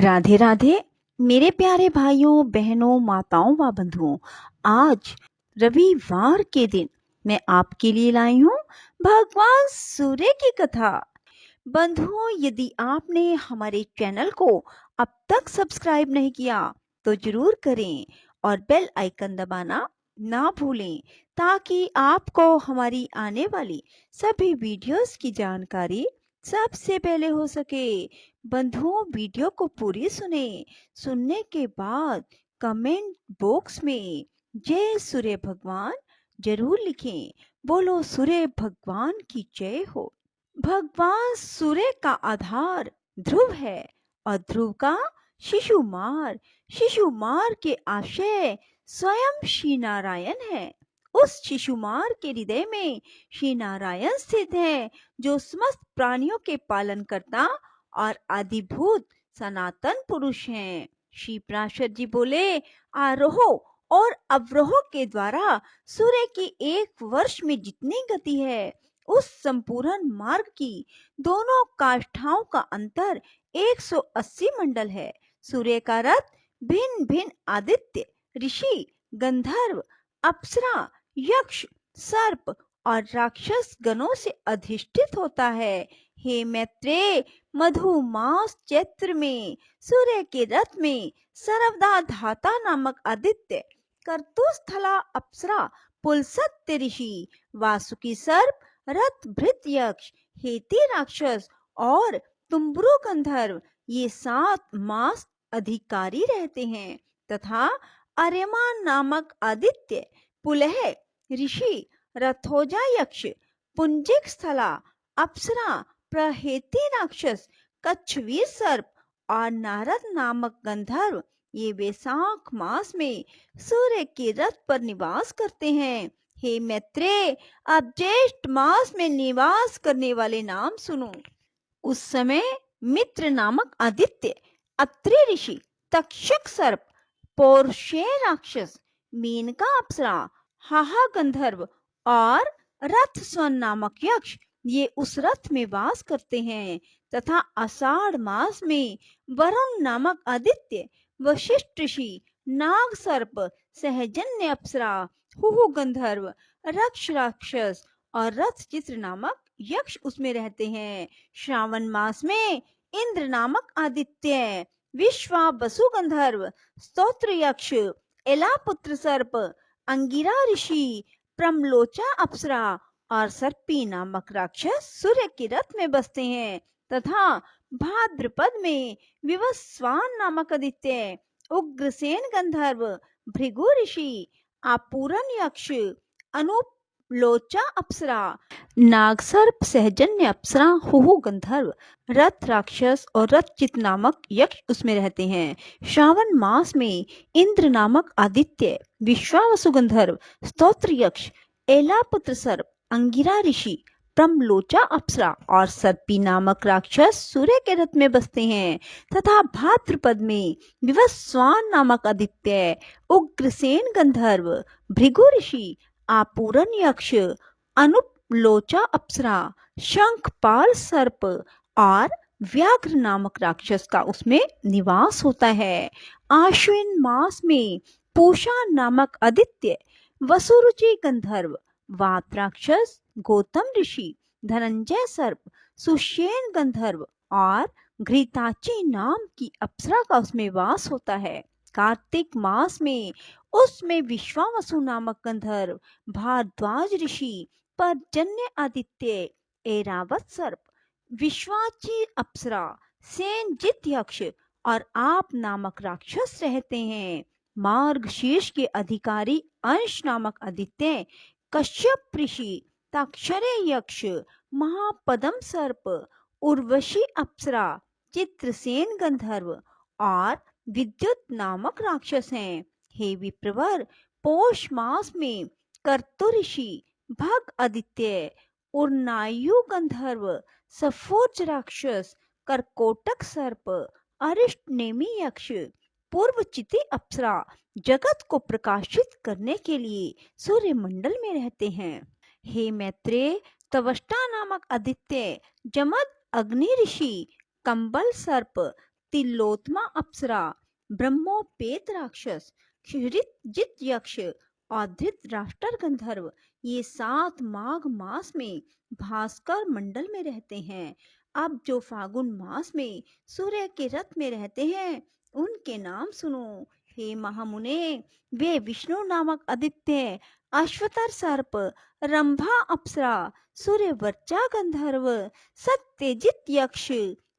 राधे राधे मेरे प्यारे भाइयों बहनों माताओं व बंधुओं। आज रविवार के दिन मैं आपके लिए लाई हूँ भगवान सूर्य की कथा। बंधुओं, यदि आपने हमारे चैनल को अब तक सब्सक्राइब नहीं किया तो जरूर करें और बेल आइकन दबाना ना भूलें ताकि आपको हमारी आने वाली सभी वीडियोस की जानकारी सबसे पहले हो सके। बंधुओं, वीडियो को पूरी सुनने के बाद कमेंट बॉक्स में जय सूर्य भगवान जरूर लिखें। बोलो सूर्य भगवान की जय हो। भगवान सूर्य का आधार ध्रुव है और ध्रुव का शिशुमार के आशय स्वयं श्री नारायण है। उस शिशुमार के हृदय में श्री नारायण स्थित है, जो समस्त प्राणियों के पालन करता और आदिभूत सनातन पुरुष हैं। श्री प्राशर जी बोले, आरोह और अवरोह के द्वारा सूर्य की एक वर्ष में जितनी गति है, उस संपूर्ण मार्ग की दोनों काष्ठाओं का अंतर 180 मंडल है। सूर्य का रथ भिन्न भिन्न आदित्य, ऋषि, गंधर्व, अप्सरा, यक्ष, सर्प और राक्षस गणों से अधिष्ठित होता है। हे मैत्रेय, मधुमास चैत्र में सूर्य के रथ में सर्वदा धाता नामक आदित्य, कर्तुस्थला अप्सरा, पुलसत्य ऋषि, वासुकी सर्प, रथ भृत यक्ष, हेती राक्षस और तुम्बरु गंधर्व ये 7 मास अधिकारी रहते हैं तथा अर्यमान नामक आदित्य, पुलह ऋषि, रथोजा यक्ष, पुंजिक स्थला अप्सरा, प्रहेती राक्षस, कच्छवीर सर्प और नारद नामक गंधर्व ये वैशाख मास में सूर्य के रथ पर निवास करते हैं। हे मैत्रेय, अब ज्येष्ठ मास में निवास करने वाले नाम सुनो। उस समय मित्र नामक आदित्य, अत्रि ऋषि, तक्षक सर्प, पौरुषेय राक्षस, मेनका अप्सरा, हाहा गंधर्व और रथ स्वन नामक यक्ष ये उस रथ में वास करते हैं तथा आषाढ़ मास में वरुण नामक आदित्य, वशिष्ठ ऋषि, नाग सर्प, सहजन्य अप्सरा, हुहु गंधर्व, रक्ष राक्षस और रथ चित्र नामक यक्ष उसमें रहते हैं। श्रावण मास में इंद्र नामक आदित्य, विश्वा वसु गंधर्व, स्तोत्र यक्ष, एला पुत्र सर्प, अंगिरा ऋषि, प्रमलोचा अप्सरा और सर्पी नामक राक्षस सूर्य के रथ में बसते हैं तथा भाद्रपद में विवस्वान नामक आदित्य, उग्रसेन गंधर्व, भृगु ऋषि, आपूरन यक्ष, अनुलोचा अप्सरा, नागसर्प, सहजन्य अप्सरा, हुहु गंधर्व, रथ राक्षस और रथचित नामक यक्ष उसमें रहते हैं। श्रावण मास में इंद्र नामक आदित्य, विश्वावसु गंधर्व, स्तोत्र यक्ष, एला पुत्र सर्प, अंगिरा ऋषि, प्रमलोचा अप्सरा और सर्पी नामक राक्षस सूर्य के रथ में बसते हैं तथा भाद्रपद में विवस्वान नामक आदित्य, उग्रसेन गंधर्व, भृगु ऋषि, आपूरन यक्ष, अनुलोचा अप्सरा, शंखपाल सर्प और व्याघ्र नामक राक्षस का उसमें निवास होता है। आश्विन मास में पूषा नामक आदित्य, वसुरुचि गंधर्व, वात राक्षस, गौतम ऋषि, धनंजय सर्प, सुषेण गंधर्व और घृताची नाम की अप्सरा का उसमें वास होता है। कार्तिक मास में उसमें विश्वावसु नामक गंधर्व, भारद्वाज ऋषि, पर्जन्य आदित्य, ऐरावत सर्प, विश्वाची अप्सरा, सेनजित यक्ष और आप नामक राक्षस रहते हैं। मार्गशीर्ष के अधिकारी अंश नामक आदित्य, कश्यप ऋषि, ताक्षरे यक्ष, महापदम सर्प, उर्वशी अप्सरा, चित्रसेन गंधर्व और विद्युत नामक राक्षस हैं। हे विप्रवर, पौष मास में कर्तु ऋषि, भग आदित्य, उर्नायु गंधर्व, सफोज राक्षस, करकोटक सर्प, अरिष्ट नेमी यक्ष, पूर्वचिति अप्सरा जगत को प्रकाशित करने के लिए सूर्य मंडल में रहते हैं। हे मैत्रेय, तवष्टा नामक आदित्य, जमद अग्नि ऋषि, कंबल सर्प, तिलोत्तमा अप्सरा, ब्रह्मोपेत राक्षस, क्षिरित जित यक्ष और धृतराष्ट्र गंधर्व, ये 7 माघ मास में भास्कर मंडल में रहते हैं। अब जो फागुन मास में सूर्य के रथ में रहते हैं, उनके नाम सुनो। हे महामुने, वे विष्णु नामक आदित्य, अश्वतर सर्प, रंभा अप्सरा, सूर्यवर्चा गंधर्व, सत्यजित यक्ष,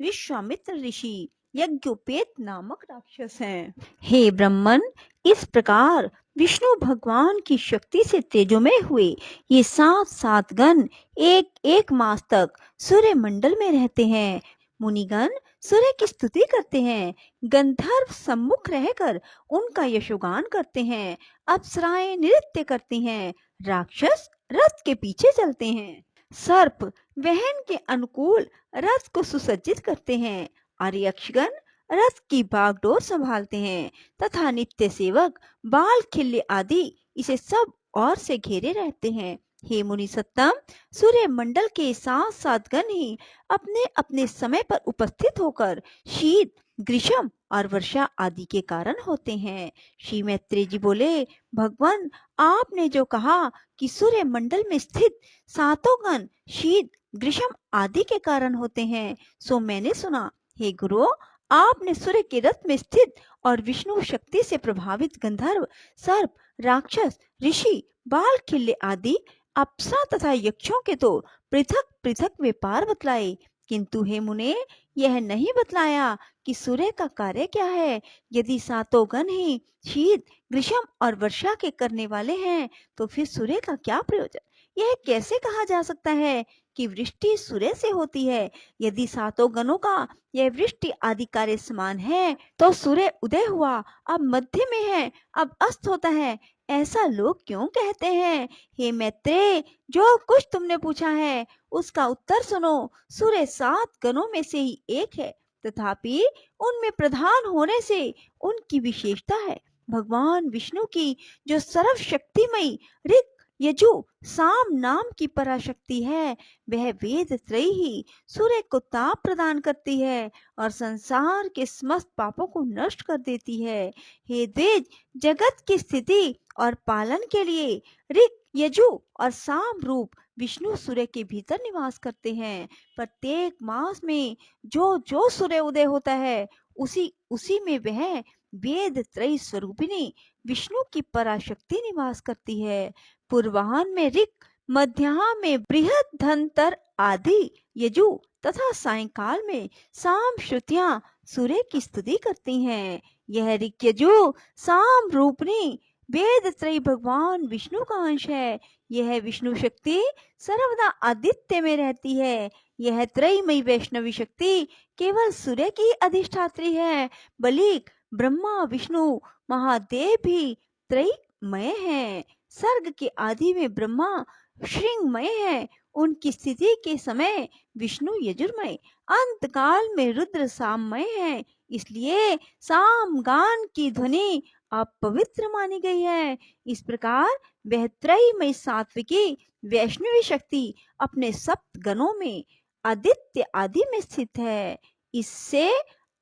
विश्वामित्र ऋषि, यज्ञोपेत नामक राक्षस हैं। हे ब्रह्मन, इस प्रकार विष्णु भगवान की शक्ति से तेजोमय हुए ये 7 गण एक एक मास तक सूर्य मंडल में रहते हैं। मुनिगण सूर्य की स्तुति करते हैं, गंधर्व सम्मुख रहकर उनका यशोगान करते हैं, अप्सराएं नृत्य करती हैं, राक्षस रथ के पीछे चलते हैं, सर्प वहन के अनुकूल रथ को सुसज्जित करते हैं, और यक्षगण रथ की बागडोर संभालते हैं, तथा नित्य सेवक बाल खिल्ले आदि इसे सब ओर से घेरे रहते हैं। हे मुनि सत्तम, सूर्य मंडल के 7 गण ही अपने अपने समय पर उपस्थित होकर शीत, ग्रीष्म और वर्षा आदि के कारण होते हैं। श्री मैत्रेय जी बोले, भगवान, आपने जो कहा कि सूर्य मंडल में स्थित 7 गण शीत, ग्रीष्म आदि के कारण होते हैं, सो मैंने सुना। हे गुरु, आपने सूर्य के रथ में स्थित और विष्णु शक्ति से प्रभावित गंधर्व, सर्प, राक्षस, ऋषि, बाल खिल्ले आदि अप्सरा तथा यक्षों के तो पृथक पृथक व्यापार बतलाए, किंतु हे मुने, यह नहीं बतलाया कि सूर्य का कार्य क्या है। यदि 7 गण ही शीत, ग्रीष्म और वर्षा के करने वाले हैं, तो फिर सूर्य का क्या प्रयोजन। यह कैसे कहा जा सकता है कि वृष्टि सूर्य से होती है। यदि 7 गणों का यह वृष्टि आदि कार्य समान है, तो सूर्य उदय हुआ, अब मध्य में है, अब अस्त होता है, ऐसा लोग क्यों कहते हैं। हे मैत्रेय, जो कुछ तुमने पूछा है उसका उत्तर सुनो। सूर्य 7 गणों में से ही एक है, तथापि उनमें प्रधान होने से उनकी विशेषता है। भगवान विष्णु की जो सर्वशक्तिमयी ऋक, यजु, साम नाम की पराशक्ति है, वह वेद त्रयी ही सूर्य को ताप प्रदान करती है और संसार के समस्त पापों को नष्ट कर देती है। हे द्विज, जगत की स्थिति और पालन के लिए ऋक, यजु और साम रूप विष्णु सूर्य के भीतर निवास करते हैं। प्रत्येक मास में जो जो सूर्य उदय होता है, उसी उसी में वह वेद त्रयी स्वरूपिणी विष्णु की पराशक्ति निवास करती है। पूर्वाहन में ऋक, मध्याह्न में बृहद धनतर आदि यजु तथा सायंकाल में साम श्रुतियां सूर्य की स्तुति करती हैं। यह ऋक, यजु, साम रूपनी वेद त्रयी भगवान विष्णु का अंश है। यह विष्णु शक्ति सर्वदा आदित्य में रहती है। यह त्रयीमयी वैष्णवी शक्ति केवल सूर्य की अधिष्ठात्री है, बलिक ब्रह्मा, विष्णु, महादेव भी त्रयीमय हैं। सर्ग के आदि में ब्रह्मा श्रृंगमय है, उनकी स्थिति के समय विष्णु यजुर्मय, अंत काल में रुद्र साममय है। इसलिए सामगान की ध्वनि अपवित्र मानी गई है। इस प्रकार वह त्रयीमयी सात्विकी वैष्णवी शक्ति अपने 7 गणों में आदित्य आदि में स्थित है। इससे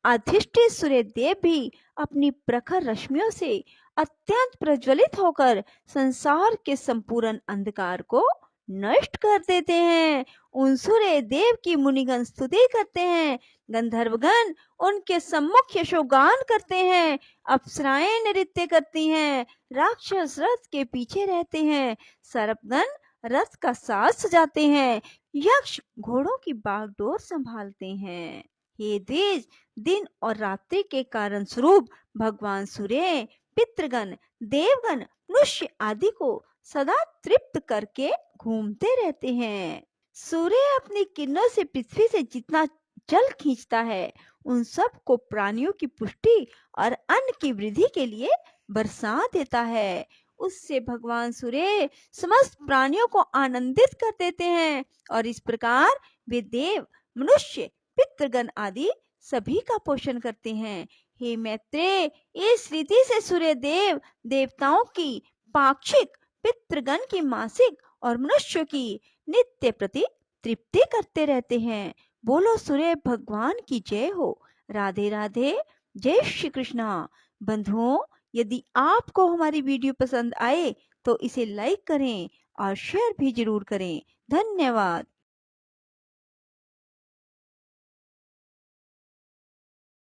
अधिष्ठित सूर्य देव भी अपनी प्रखर रश्मियों से अत्यंत प्रज्वलित होकर संसार के संपूर्ण अंधकार को नष्ट कर देते हैं। उन सूर्य देव की मुनिगण स्तुति करते हैं, गंधर्वगण उनके सम्मुख यशोगान करते हैं, अप्सराएं नृत्य करती हैं, राक्षस रथ के पीछे रहते हैं, सर्पगण रथ का साज सजाते हैं, यक्ष घोड़ों की बागडोर संभालते हैं। हे द्विज, दिन और रात्रि के कारण स्वरूप भगवान सूर्य पितृगण, देवगण, मनुष्य आदि को सदा तृप्त करके घूमते रहते हैं। सूर्य अपनी किरणों से पृथ्वी से जितना जल खींचता है, उन सब को प्राणियों की पुष्टि और अन्न की वृद्धि के लिए बरसा देता है। उससे भगवान सूर्य समस्त प्राणियों को आनंदित कर देते हैं और इस प्रकार वे देव, मनुष्य, पितृगण आदि सभी का पोषण करते हैं। हे मैत्रेय, इस रीति से सूर्य देव देवताओं की पाक्षिक, पितृगण की मासिक और मनुष्यों की नित्य प्रति तृप्ति करते रहते हैं। बोलो सूर्य भगवान की जय हो। राधे राधे। जय श्री कृष्णा। बंधुओं, यदि आपको हमारी वीडियो पसंद आए तो इसे लाइक करें और शेयर भी जरूर करें। धन्यवाद।